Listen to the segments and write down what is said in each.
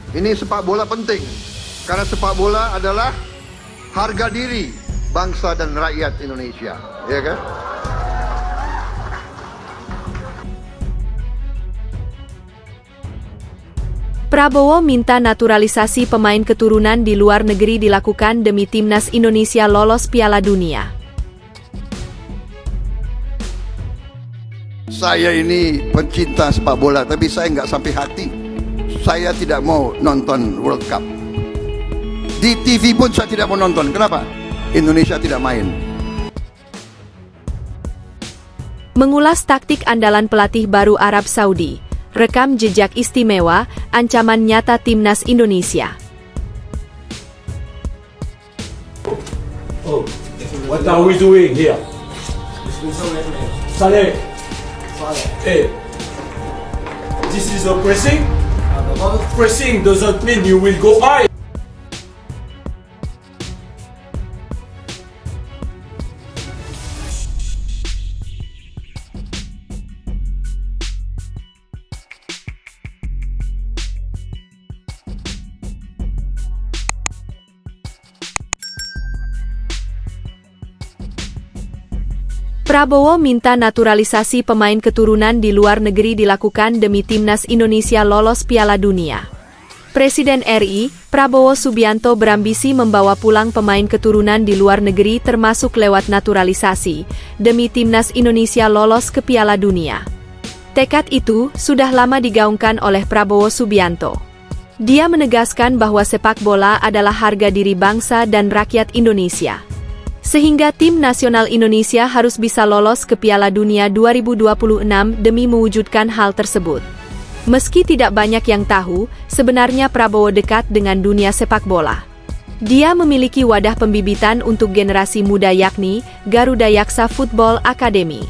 Ini sepak bola penting. Karena sepak bola adalah harga diri bangsa dan rakyat Indonesia. Ya kan? Prabowo minta naturalisasi pemain keturunan di luar negeri dilakukan demi timnas Indonesia lolos Piala Dunia. Saya ini pencinta sepak bola, tapi saya nggak sampai hati. Saya tidak mau nonton World Cup. Di TV pun saya tidak mau nonton. Kenapa? Indonesia tidak main. Mengulas taktik andalan pelatih baru Arab Saudi, rekam jejak istimewa, ancaman nyata timnas Indonesia. Oh, what are we doing here? Saleh. Hey, this is a pressing. Pressing doesn't mean you will go high. Prabowo minta naturalisasi pemain keturunan di luar negeri dilakukan demi timnas Indonesia lolos Piala Dunia. Presiden RI, Prabowo Subianto berambisi membawa pulang pemain keturunan di luar negeri termasuk lewat naturalisasi, demi timnas Indonesia lolos ke Piala Dunia. Tekad itu sudah lama digaungkan oleh Prabowo Subianto. Dia menegaskan bahwa sepak bola adalah harga diri bangsa dan rakyat Indonesia. Sehingga tim nasional Indonesia harus bisa lolos ke Piala Dunia 2026 demi mewujudkan hal tersebut. Meski tidak banyak yang tahu, sebenarnya Prabowo dekat dengan dunia sepak bola. Dia memiliki wadah pembibitan untuk generasi muda yakni Garuda Yaksa Football Academy.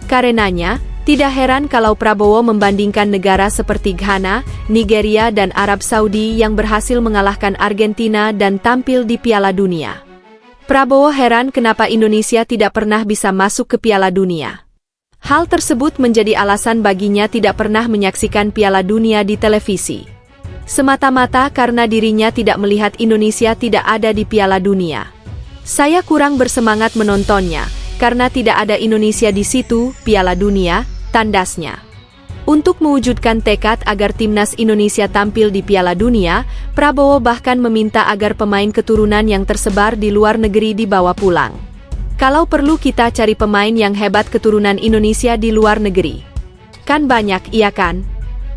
Karenanya, tidak heran kalau Prabowo membandingkan negara seperti Ghana, Nigeria dan Arab Saudi yang berhasil mengalahkan Argentina dan tampil di Piala Dunia. Prabowo heran kenapa Indonesia tidak pernah bisa masuk ke Piala Dunia. Hal tersebut menjadi alasan baginya tidak pernah menyaksikan Piala Dunia di televisi. Semata-mata karena dirinya tidak melihat Indonesia tidak ada di Piala Dunia. Saya kurang bersemangat menontonnya, karena tidak ada Indonesia di situ, Piala Dunia, tandasnya. Untuk mewujudkan tekad agar timnas Indonesia tampil di Piala Dunia, Prabowo bahkan meminta agar pemain keturunan yang tersebar di luar negeri dibawa pulang. Kalau perlu kita cari pemain yang hebat keturunan Indonesia di luar negeri. Kan banyak, iya kan?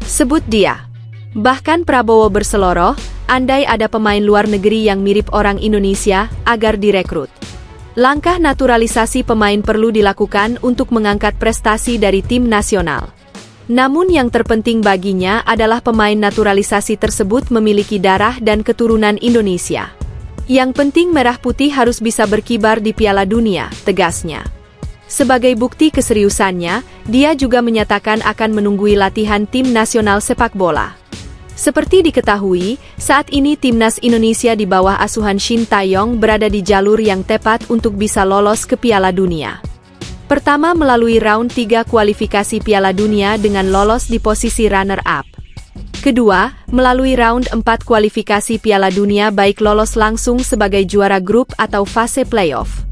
Sebut dia. Bahkan Prabowo berseloroh, andai ada pemain luar negeri yang mirip orang Indonesia, agar direkrut. Langkah naturalisasi pemain perlu dilakukan untuk mengangkat prestasi dari tim nasional. Namun yang terpenting baginya adalah pemain naturalisasi tersebut memiliki darah dan keturunan Indonesia. Yang penting merah putih harus bisa berkibar di Piala Dunia, tegasnya. Sebagai bukti keseriusannya, dia juga menyatakan akan menunggui latihan tim nasional sepak bola. Seperti diketahui, saat ini timnas Indonesia di bawah asuhan Shin Tae-yong berada di jalur yang tepat untuk bisa lolos ke Piala Dunia. Pertama melalui round 3 kualifikasi Piala Dunia dengan lolos di posisi runner-up. Kedua, melalui round 4 kualifikasi Piala Dunia baik lolos langsung sebagai juara grup atau fase playoff.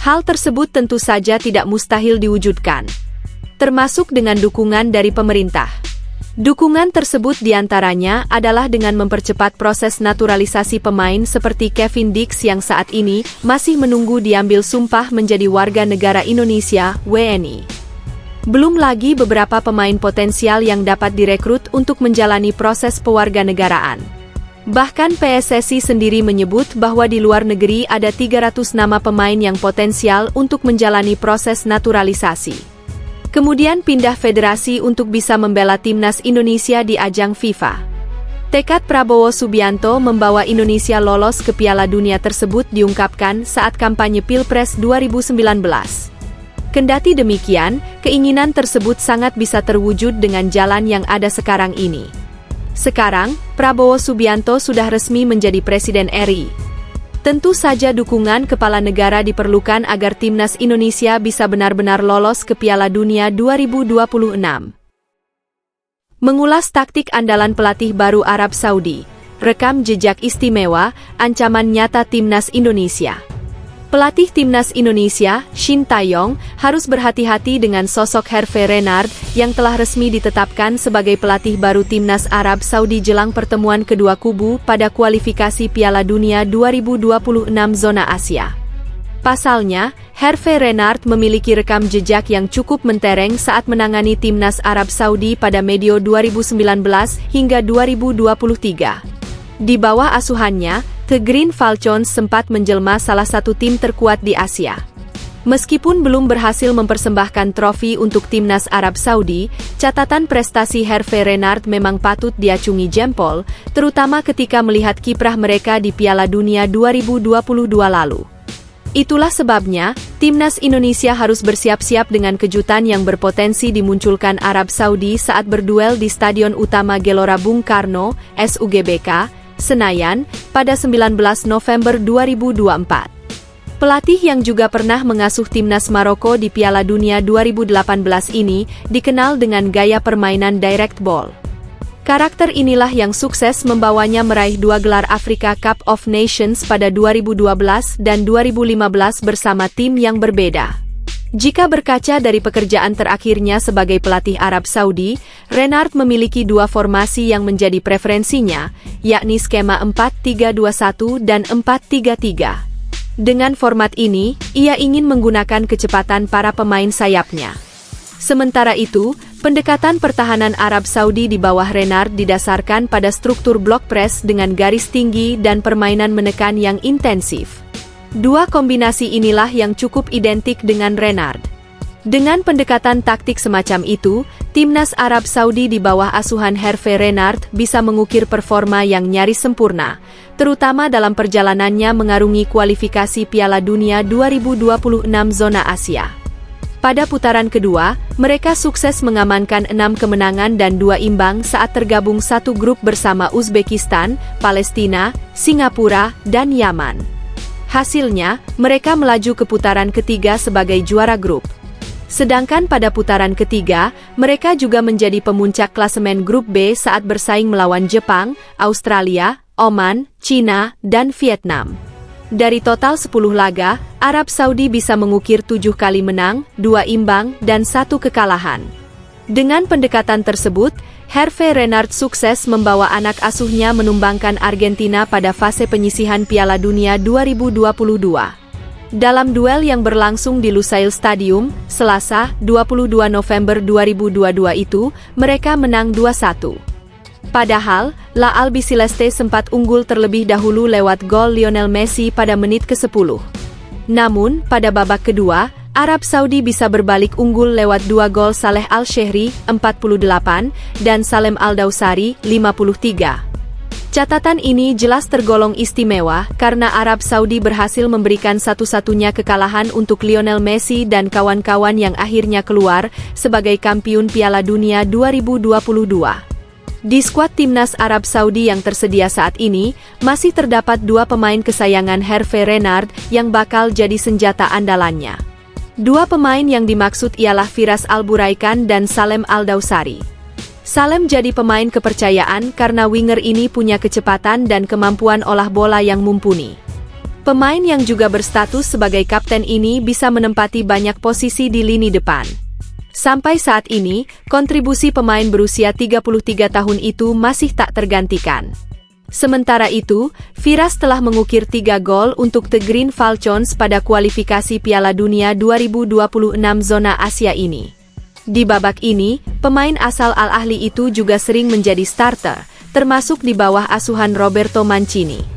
Hal tersebut tentu saja tidak mustahil diwujudkan, termasuk dengan dukungan dari pemerintah. Dukungan tersebut diantaranya adalah dengan mempercepat proses naturalisasi pemain seperti Kevin Dix yang saat ini masih menunggu diambil sumpah menjadi warga negara Indonesia, WNI. Belum lagi beberapa pemain potensial yang dapat direkrut untuk menjalani proses pewarganegaraan. Bahkan PSSI sendiri menyebut bahwa di luar negeri ada 300 nama pemain yang potensial untuk menjalani proses naturalisasi. Kemudian pindah federasi untuk bisa membela timnas Indonesia di ajang FIFA. Tekad Prabowo Subianto membawa Indonesia lolos ke Piala Dunia tersebut diungkapkan saat kampanye Pilpres 2019. Kendati demikian, keinginan tersebut sangat bisa terwujud dengan jalan yang ada sekarang ini. Sekarang, Prabowo Subianto sudah resmi menjadi Presiden RI. Tentu saja dukungan kepala negara diperlukan agar timnas Indonesia bisa benar-benar lolos ke Piala Dunia 2026. Mengulas taktik andalan pelatih baru Arab Saudi, rekam jejak istimewa, ancaman nyata Timnas Indonesia. Pelatih Timnas Indonesia, Shin Tae-yong, harus berhati-hati dengan sosok Hervé Renard yang telah resmi ditetapkan sebagai pelatih baru Timnas Arab Saudi jelang pertemuan kedua kubu pada kualifikasi Piala Dunia 2026 zona Asia. Pasalnya, Hervé Renard memiliki rekam jejak yang cukup mentereng saat menangani Timnas Arab Saudi pada medio 2019 hingga 2023. Di bawah asuhannya, The Green Falcons sempat menjelma salah satu tim terkuat di Asia. Meskipun belum berhasil mempersembahkan trofi untuk Timnas Arab Saudi, catatan prestasi Hervé Renard memang patut diacungi jempol, terutama ketika melihat kiprah mereka di Piala Dunia 2022 lalu. Itulah sebabnya, Timnas Indonesia harus bersiap-siap dengan kejutan yang berpotensi dimunculkan Arab Saudi saat berduel di Stadion Utama Gelora Bung Karno, SUGBK, Senayan, pada 19 November 2024. Pelatih yang juga pernah mengasuh Timnas Maroko di Piala Dunia 2018 ini dikenal dengan gaya permainan direct ball. Karakter inilah yang sukses membawanya meraih 2 gelar Africa Cup of Nations pada 2012 dan 2015 bersama tim yang berbeda. Jika berkaca dari pekerjaan terakhirnya sebagai pelatih Arab Saudi, Renard memiliki 2 formasi yang menjadi preferensinya, yakni skema 4-3-2-1 dan 4-3-3. Dengan format ini, ia ingin menggunakan kecepatan para pemain sayapnya. Sementara itu, pendekatan pertahanan Arab Saudi di bawah Renard didasarkan pada struktur block press dengan garis tinggi dan permainan menekan yang intensif. 2 kombinasi inilah yang cukup identik dengan Renard. Dengan pendekatan taktik semacam itu, Timnas Arab Saudi di bawah asuhan Hervé Renard bisa mengukir performa yang nyaris sempurna, terutama dalam perjalanannya mengarungi kualifikasi Piala Dunia 2026 zona Asia. Pada putaran kedua, mereka sukses mengamankan 6 kemenangan dan 2 imbang saat tergabung satu grup bersama Uzbekistan, Palestina, Singapura, dan Yaman. Hasilnya, mereka melaju ke putaran ketiga sebagai juara grup. Sedangkan pada putaran ketiga, mereka juga menjadi pemuncak klasemen grup B saat bersaing melawan Jepang, Australia, Oman, China, dan Vietnam. Dari total 10 laga, Arab Saudi bisa mengukir 7 kali menang, 2 imbang, dan 1 kekalahan. Dengan pendekatan tersebut, Hervé Renard sukses membawa anak asuhnya menumbangkan Argentina pada fase penyisihan Piala Dunia 2022. Dalam duel yang berlangsung di Lusail Stadium, Selasa, 22 November 2022 itu, mereka menang 2-1. Padahal, La Albiceleste sempat unggul terlebih dahulu lewat gol Lionel Messi pada menit ke-10. Namun, pada babak kedua, Arab Saudi bisa berbalik unggul lewat 2 gol Saleh Al-Shehri, 48, dan Salem Al-Dawsari, 53. Catatan ini jelas tergolong istimewa karena Arab Saudi berhasil memberikan satu-satunya kekalahan untuk Lionel Messi dan kawan-kawan yang akhirnya keluar sebagai kampiun Piala Dunia 2022. Di skuad Timnas Arab Saudi yang tersedia saat ini, masih terdapat 2 pemain kesayangan Hervé Renard yang bakal jadi senjata andalannya. 2 pemain yang dimaksud ialah Firas Al-Buraikan dan Salem Al-Dawsari. Salem jadi pemain kepercayaan karena winger ini punya kecepatan dan kemampuan olah bola yang mumpuni. Pemain yang juga berstatus sebagai kapten ini bisa menempati banyak posisi di lini depan. Sampai saat ini, kontribusi pemain berusia 33 tahun itu masih tak tergantikan. Sementara itu, Firas telah mengukir 3 gol untuk The Green Falcons pada kualifikasi Piala Dunia 2026 zona Asia ini. Di babak ini, pemain asal Al Ahly itu juga sering menjadi starter, termasuk di bawah asuhan Roberto Mancini.